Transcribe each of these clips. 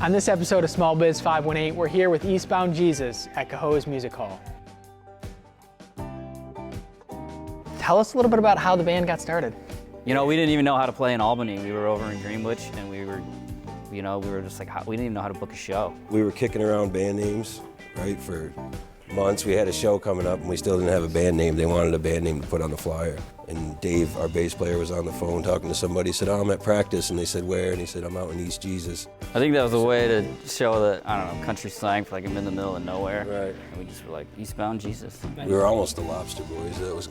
On this episode of Small Biz 518, we're here with Eastbound Jesus at Cahoe's Music Hall. Tell us a little bit about how the band got started. You know, we didn't even know how to play in Albany. We were over in Greenwich, and we were just like, we didn't even know how to book a show. We were kicking around band names, right, for months. We had a show coming up, and we still didn't have a band name. They wanted a band name to put on the flyer. And Dave, our bass player, was on the phone talking to somebody. He said, "Oh, I'm at practice." And they said, "Where?" And he said, "I'm out in East Jesus." I think that was a way to show that, I don't know, country slang for like I'm in the middle of nowhere. Right. And we just were like, Eastbound Jesus. We were almost the Lobster Boys. That was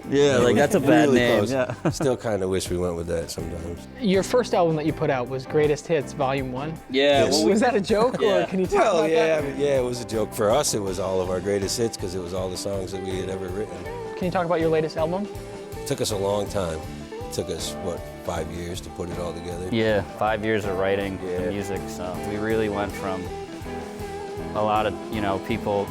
that's a bad really name. close. Yeah. Still kind of wish we went with that sometimes. Your first album that you put out was Greatest Hits Volume 1. Yeah. Yes. Well, Was that a joke, or can you talk Well, about yeah, that? I mean, yeah, it was a joke. For us, it was all of our greatest hits because it was all the songs that we had ever written. Can you talk about your latest album? It took us a long time. It took us, 5 years to put it all together? yeah, 5 years of writing Yeah. the music. So we really went from a lot of, people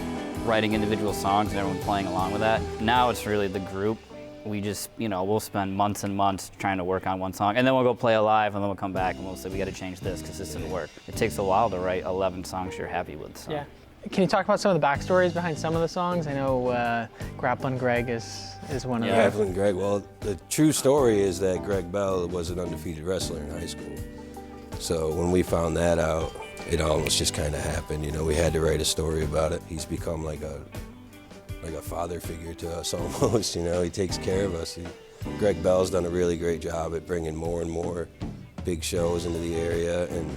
writing individual songs and everyone playing along with that. Now it's really the group. We just, we'll spend months and months trying to work on one song, and then we'll go play it live, and then we'll come back and we'll say, we got to change this because this didn't work. It takes a while to write 11 songs you're happy with. So. Yeah. Can you talk about some of the backstories behind some of the songs? I know Grapplin' Greg is one of Yeah, them. Evelyn Greg. Well, the true story is that Greg Bell was an undefeated wrestler in high school. So when we found that out, it almost just kind of happened. We had to write a story about it. He's become like a father figure to us almost. He takes care of us. Greg Bell's done a really great job at bringing more and more big shows into the area, and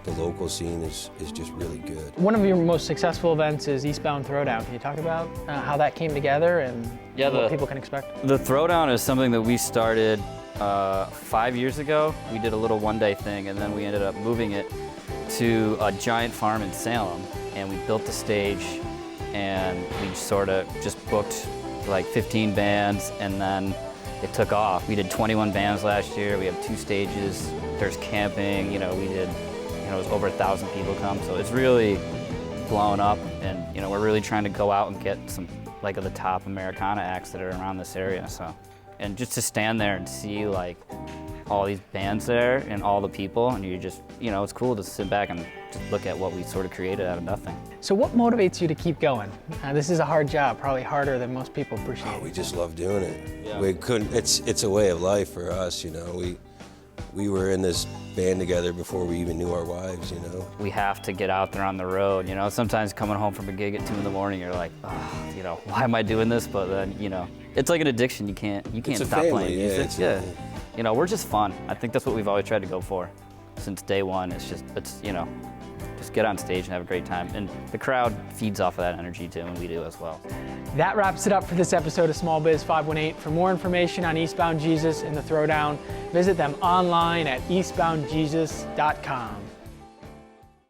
the local scene is just really good. One of your most successful events is Eastbound Throwdown. Can you talk about how that came together and what people can expect? The Throwdown is something that we started 5 years ago. We did a little one-day thing, and then we ended up moving it to a giant farm in Salem, and we built the stage, and we sort of just booked like 15 bands, and then it took off. We did 21 bands last year. We have 2 stages. There's camping. We did. It was over 1,000 people come, so it's really blown up, and we're really trying to go out and get some of the top Americana acts that are around this area. So, and just to stand there and see like all these bands there and all the people, and you just it's cool to sit back and just look at what we sort of created out of nothing. So what motivates you to keep going? This is a hard job, probably harder than most people appreciate. Oh, we just love doing it. Yeah. We couldn't. It's a way of life for us. We were in this band together before we even knew our wives. We have to get out there on the road. Sometimes coming home from a gig at 2 in the morning, you're like, oh, why am I doing this? But then, it's like an addiction. You can't It's a stop family, playing music. yeah. We're just fun. I think that's what we've always tried to go for since day one. It's just get on stage and have a great time. And the crowd feeds off of that energy too, and we do as well. That wraps it up for this episode of Small Biz 518. For more information on Eastbound Jesus and the Throwdown, visit them online at eastboundjesus.com.